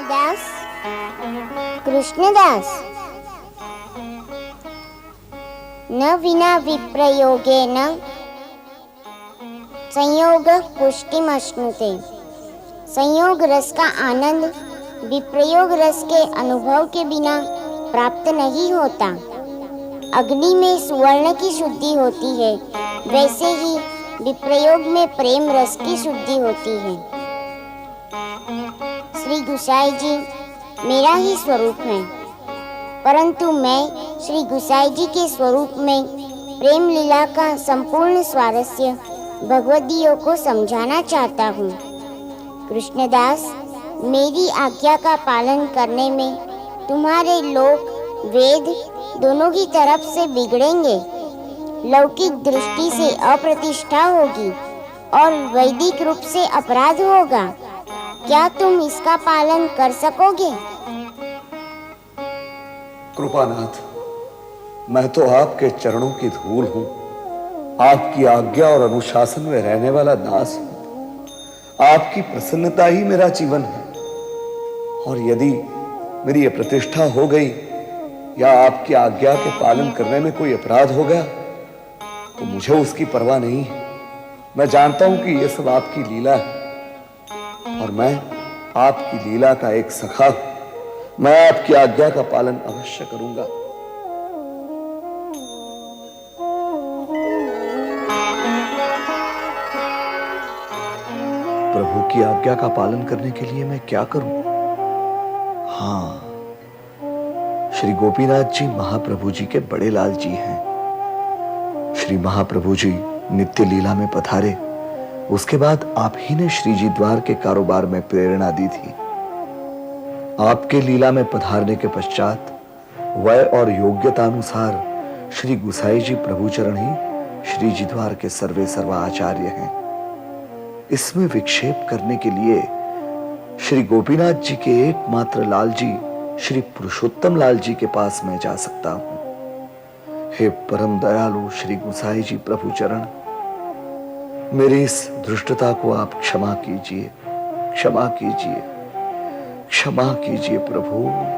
कृष्णदास, कृष्णदास, न विना विप्रयोगेन संयोग पुष्टिमश्नुते। संयोग रस का आनंद विप्रयोग रस के अनुभव के बिना प्राप्त नहीं होता। अग्नि में सुवर्ण की शुद्धि होती है, वैसे ही विप्रयोग में प्रेम रस की शुद्धि होती है। श्री गुसाई जी मेरा ही स्वरूप है, परंतु मैं श्री गुसाई जी के स्वरूप में प्रेम लीला का संपूर्ण स्वारस्य भगवदियों को समझाना चाहता हूँ। कृष्णदास, मेरी आज्ञा का पालन करने में तुम्हारे लोक वेद दोनों की तरफ से बिगड़ेंगे। लौकिक दृष्टि से अप्रतिष्ठा होगी और वैदिक रूप से अपराध होगा। क्या तुम इसका पालन कर सकोगे? कृपानाथ, मैं तो आपके चरणों की धूल हूं, आपकी आज्ञा और अनुशासन में रहने वाला दास हूं। आपकी प्रसन्नता ही मेरा जीवन है, और यदि मेरी यह प्रतिष्ठा हो गई या आपकी आज्ञा के पालन करने में कोई अपराध हो गया तो मुझे उसकी परवाह नहीं है। मैं जानता हूं कि यह सब आपकी लीला है और मैं आपकी लीला का एक सखा हूं। मैं आपकी आज्ञा का पालन अवश्य करूंगा। प्रभु की आज्ञा का पालन करने के लिए मैं क्या करूं? हाँ, श्री गोपीनाथ जी महाप्रभु जी के बड़े लाल जी हैं। श्री महाप्रभु जी नित्य लीला में पधारे, उसके बाद आप ही ने श्री जी द्वार के कारोबार में प्रेरणा दी थी। आपके लीला में पधारने के पश्चात वय और योग्यता अनुसार श्री गुसाई जी प्रभुचरण ही श्री जी द्वार के सर्वे सर्वा आचार्य हैं। इसमें विक्षेप करने के लिए श्री गोपीनाथ जी के एकमात्र लाल जी श्री पुरुषोत्तम लाल जी के पास मैं जा सकता हूं। हे परम दयालु श्री गुसाई जी प्रभुचरण, मेरी इस धृष्टता को आप क्षमा कीजिए, क्षमा कीजिए, क्षमा कीजिए प्रभु।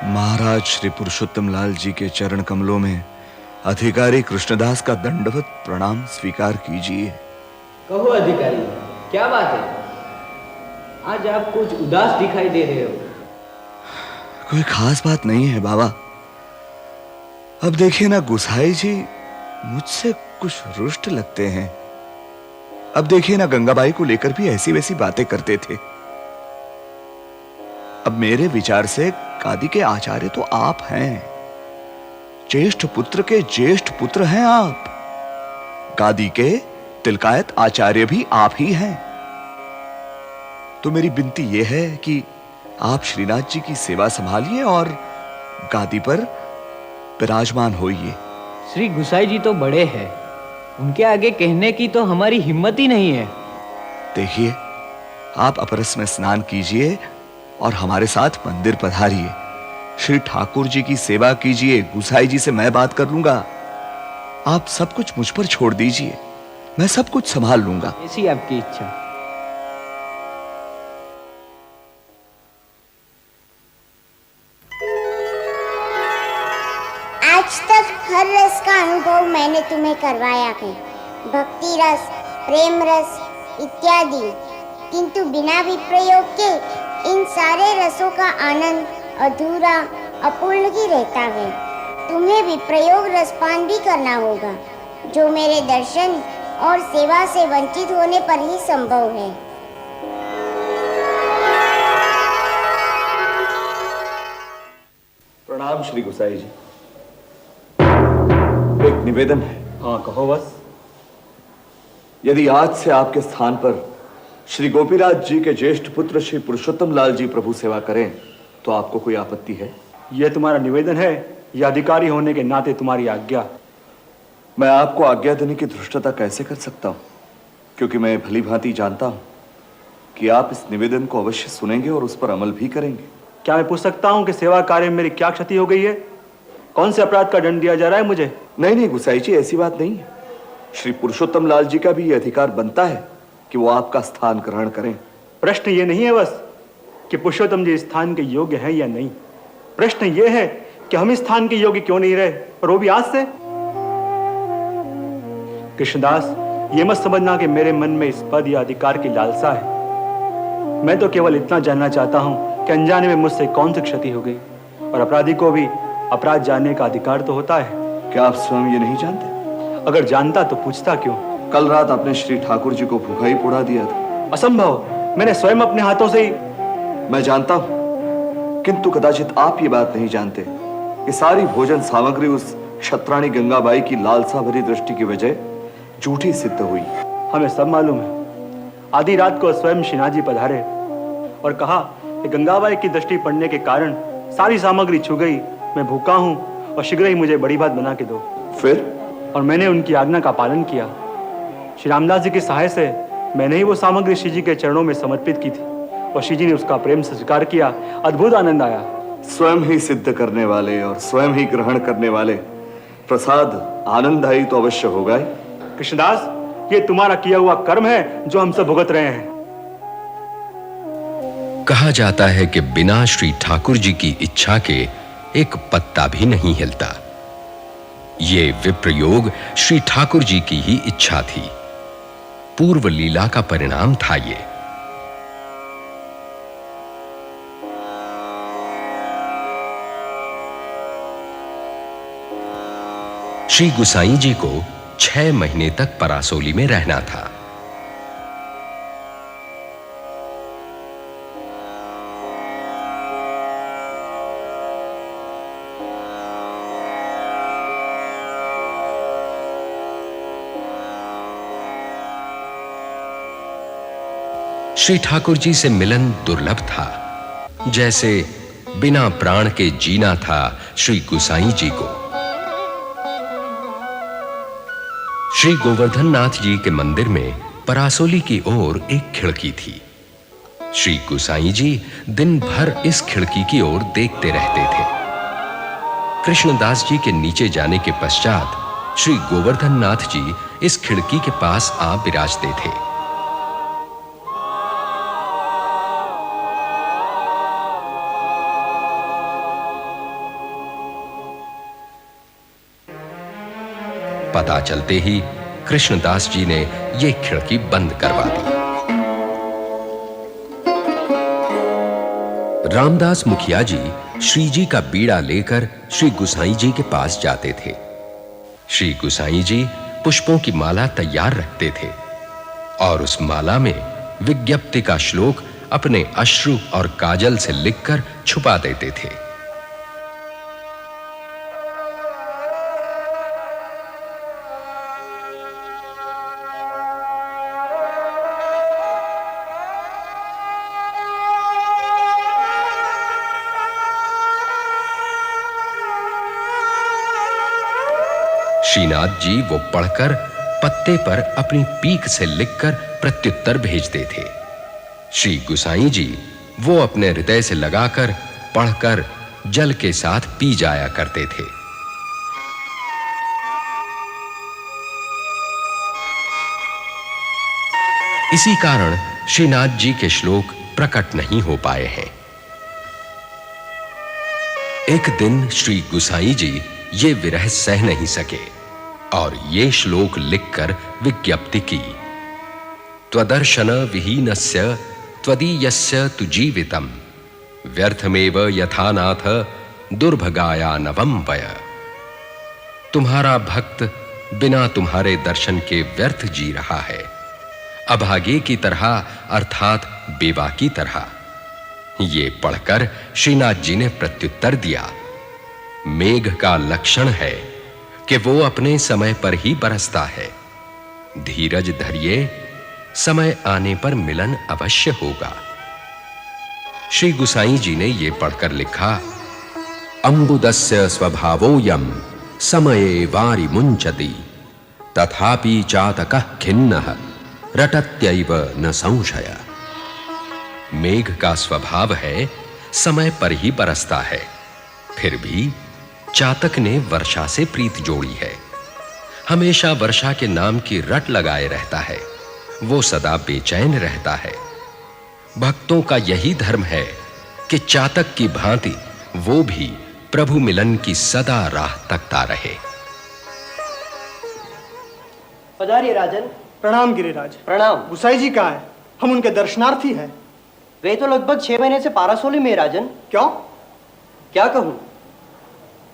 महाराज श्री पुरुषोत्तम लाल जी के चरण कमलों में अधिकारी कृष्णदास का दंडवत प्रणाम स्वीकार कीजिए। कहो अधिकारी, क्या बात है? आज आप कुछ उदास दिखाई दे रहे हो। कोई खास बात नहीं है बाबा। अब देखिए ना, गुसाई जी मुझसे कुछ रुष्ट लगते हैं। अब देखिए ना, गंगाबाई को लेकर भी ऐसी वैसी बातें करते थे। अब मेरे विचार से गादी के आचार्य तो आप हैं, ज्येष्ठ पुत्र के ज्येष्ठ पुत्र हैं आप। गादी के तिलकायत आचार्य भी आप ही हैं। तो मेरी विनती यह है कि आप श्रीनाथ जी की सेवा संभालिए और गादी पर विराजमान होइए। श्री गुसाई जी तो बड़े हैं, उनके आगे कहने की तो हमारी हिम्मत ही नहीं है। देखिए, आप अपरस में स्नान कीजिए और हमारे साथ मंदिर पधारिए। श्री ठाकुर जी की सेवा कीजिए। गुसाई जी से मैं बात कर लूंगा। आप सब कुछ मुझ पर छोड़ दीजिए, मैं सब कुछ संभाल लूंगा। ऐसी आपकी इच्छा। आज तक हर रस का अनुभव मैंने तुम्हें करवाया है, भक्ति रस, प्रेम रस इत्यादि, किंतु बिना विप्रयोग के इन सारे रसों का आनंद अधूरा अपूर्ण ही रहता है। तुम्हें विप्रयोग रसपान भी करना होगा, जो मेरे दर्शन और सेवा से वंचित होने पर ही संभव है। प्रणाम श्री गुसाई जी। एक निवेदन है। हाँ, कहो बस। यदि आज से आपके स्थान पर श्री गोपीनाथ जी के ज्येष्ठ पुत्र श्री पुरुषोत्तम लाल जी प्रभु सेवा करें तो आपको कोई आपत्ति है? यह तुम्हारा निवेदन है या अधिकारी होने के नाते तुम्हारी आज्ञा? मैं आपको आज्ञा देने की धृष्टता कैसे कर सकता हूं, क्योंकि मैं भली भांति जानता हूं कि आप इस निवेदन को अवश्य सुनेंगे और उस पर अमल भी करेंगे। क्या मैं पूछ सकता हूं कि सेवा कार्य में मेरी क्या क्षति हो गई है? कौन से अपराध का दंड दिया जा रहा है मुझे? नहीं गुसाई जी, ऐसी बात नहीं है। श्री पुरुषोत्तम लाल जी का भी यह अधिकार बनता है कि वो आपका स्थान ग्रहण करें। प्रश्न ये नहीं है बस कि पुरुषोत्तम जी स्थान के योग्य हैं या नहीं। प्रश्न ये है कि हम इस स्थान के योग्य क्यों नहीं रहे, और वो भी आज से। कृष्णदास, ये मत समझना कि मेरे मन में इस पद या अधिकार की लालसा है। मैं तो केवल इतना जानना चाहता हूं कि अनजाने में मुझसे कौन सी क्षति हो गई, और अपराधी को भी अपराध जानने का अधिकार तो होता है। क्या आप स्वयं ये नहीं जानते? अगर जानता तो पूछता क्यों? कल रात आपने श्री ठाकुर जी को भूखा ही पुड़ा दिया था। असंभव, मैंने स्वयं अपने हाथों से ही। मैं जानता हूं, किंतु कदाचित आप ये बात नहीं जानते कि सारी भोजन सामग्री उस क्षत्राणी गंगाबाई की लालसा भरी दृष्टि की वजह झूठी सिद्ध हुई। हमें सब मालूम है। आधी रात को स्वयं श्रीनाथ पधारे और कहा कि गंगाबाई की दृष्टि पड़ने के कारण सारी सामग्री छू गई, मैं भूखा हूं और शीघ्र ही मुझे बड़ी भात बना के दो। फिर? और मैंने उनकी आज्ञा का पालन किया। श्री रामदास जी की सहाय से मैंने ही वो सामग्री श्री जी के चरणों में समर्पित की थी, और श्री जी ने उसका प्रेम से स्वीकार किया। अद्भुत आनंद आया। स्वयं ही सिद्ध करने वाले और स्वयं ही ग्रहण करने वाले प्रसाद आनंददायी तो अवश्य होगा ही। कृष्णदास, ये तुम्हारा किया हुआ कर्म है जो हम सब भुगत रहे हैं। कहा जाता है कि बिना श्री ठाकुर जी की इच्छा के एक पत्ता भी नहीं हिलता। ये विप्रयोग श्री ठाकुर जी की ही इच्छा थी, पूर्व लीला का परिणाम था ये। श्री गुसाई जी को 6 महीने तक परासोली में रहना था। श्री ठाकुर जी से मिलन दुर्लभ था, जैसे बिना प्राण के जीना था श्री गुसाई जी को। श्री गोवर्धन नाथ जी के मंदिर में परासोली की ओर एक खिड़की थी। श्री गुसाई जी दिन भर इस खिड़की की ओर देखते रहते थे। कृष्णदास जी के नीचे जाने के पश्चात श्री गोवर्धन नाथ जी इस खिड़की के पास आ विराजते थे। पता चलते ही कृष्णदास जी ने यह खिड़की बंद करवा दी। रामदास मुखिया जी श्री जी का बीड़ा लेकर श्री गुसाई जी के पास जाते थे। श्री गुसाई जी पुष्पों की माला तैयार रखते थे और उस माला में विज्ञप्ति का श्लोक अपने अश्रु और काजल से लिखकर छुपा देते थे। श्रीनाथ जी वो पढ़कर पत्ते पर अपनी पीक से लिखकर प्रत्युत्तर भेजते थे। श्री गुसाई जी वो अपने हृदय से लगाकर पढ़कर जल के साथ पी जाया करते थे। इसी कारण श्रीनाथ जी के श्लोक प्रकट नहीं हो पाए हैं। एक दिन श्री गुसाई जी ये विरह सह नहीं सके और ये श्लोक लिखकर विज्ञप्ति की। त्वदर्शन विहीनस्य त्वदीयस्य तु जीवितम् व्यर्थमेव यथा नाथ दुर्भगाया नवम वय। तुम्हारा भक्त बिना तुम्हारे दर्शन के व्यर्थ जी रहा है, अभागे की तरह अर्थात बेवा की तरह। ये पढ़कर श्रीनाथ जी ने प्रत्युत्तर दिया, मेघ का लक्षण है कि वो अपने समय पर ही बरसता है। धीरज धरिए, समय आने पर मिलन अवश्य होगा। श्री गुसाई जी ने ये पढ़कर लिखा, अंबुदस्य स्वभावोयम समये वारि मुंचति तथापि चातकः खिन्नः रटत्यैव न संशय। मेघ का स्वभाव है समय पर ही बरसता है, फिर भी चातक ने वर्षा से प्रीत जोड़ी है। हमेशा वर्षा के नाम की रट लगाए रहता है, वो सदा बेचैन रहता है। भक्तों का यही धर्म है कि चातक की भांति वो भी प्रभु मिलन की सदा राह तकता रहे। पधारिए राजन। प्रणाम गिरिराज। प्रणाम। गुसाई जी कहाँ हैं? हम उनके दर्शनार्थी हैं। वे तो लगभग 6 महीने से पारासोली में राजन। क्यों? क्या कहूं,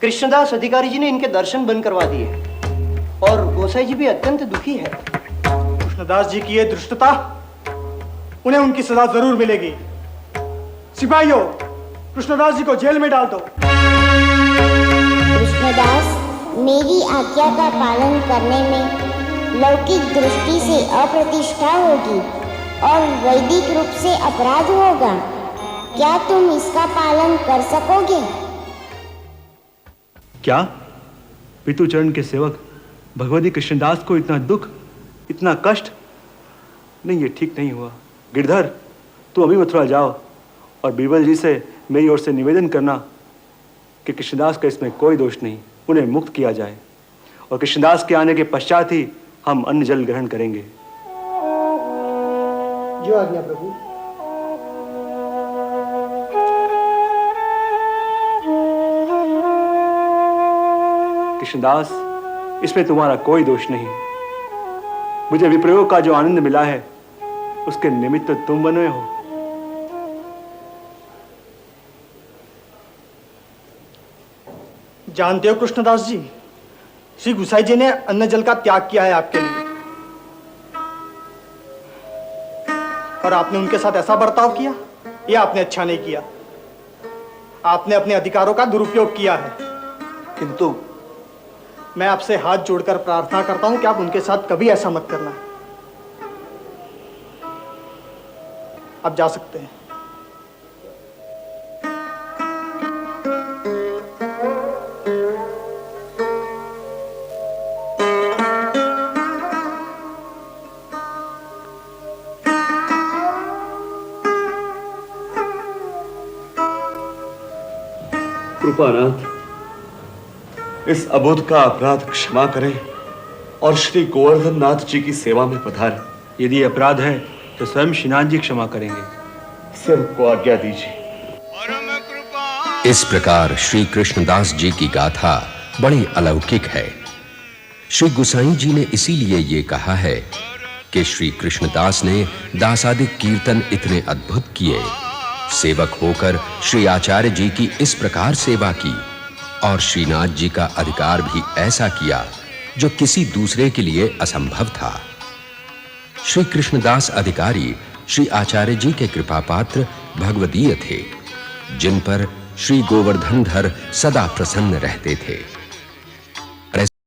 कृष्णदास अधिकारी जी ने इनके दर्शन बंद करवा दिए और गोसाई जी भी अत्यंत दुखी है। कृष्णदास जी की ये दुष्टता, उन्हें उनकी सजा जरूर मिलेगी। सिपाहियों, कृष्णदास जी को जेल में डाल दो। कृष्णदास, मेरी आज्ञा का पालन करने में लौकिक दृष्टि से अप्रतिष्ठा होगी और वैदिक रूप से अपराध होगा। क्या तुम इसका पालन कर सकोगे? क्या पितुचरण के सेवक भगवती कृष्णदास को इतना दुख, इतना कष्ट? नहीं, ये ठीक नहीं हुआ। गिरधर, तुम अभी मथुरा जाओ और बीरबल जी से मेरी ओर से निवेदन करना कि कृष्णदास का इसमें कोई दोष नहीं, उन्हें मुक्त किया जाए और कृष्णदास के आने के पश्चात ही हम अन्न जल ग्रहण करेंगे। जो आज्ञा प्रभु। कृष्णदास, इसमें तुम्हारा कोई दोष नहीं। मुझे विप्रयोग का जो आनंद मिला है उसके निमित्त तो तुम बने हो। जानते हो कृष्णदास जी, श्री गुसाई जी ने अन्न जल का त्याग किया है आपके लिए, और आपने उनके साथ ऐसा बर्ताव किया, यह आपने अच्छा नहीं किया। आपने अपने अधिकारों का दुरुपयोग किया है। किंतु मैं आपसे हाथ जोड़कर प्रार्थना करता हूं कि आप उनके साथ कभी ऐसा मत करना। आप जा सकते हैं। कृपानाथ, इस अबोध का अपराध क्षमा करें और श्री गोवर्धन नाथ जी की सेवा में पधारें। यदि अपराध है तो स्वयं श्रीनाथ जी क्षमा करेंगे। सेवक को आज्ञा दीजिए। इस प्रकार श्री कृष्णदास जी की गाथा बड़ी अलौकिक है। श्री गुसाई जी ने इसीलिए ये कहा है कि श्री कृष्णदास ने दासादिक कीर्तन इतने अद्भुत किए, सेवक होकर श्री आचार्य जी की इस प्रकार सेवा की और श्रीनाथ जी का अधिकार भी ऐसा किया जो किसी दूसरे के लिए असंभव था। श्री कृष्णदास अधिकारी श्री आचार्य जी के कृपा पात्र भगवदीय थे, जिन पर श्री गोवर्धनधर सदा प्रसन्न रहते थे।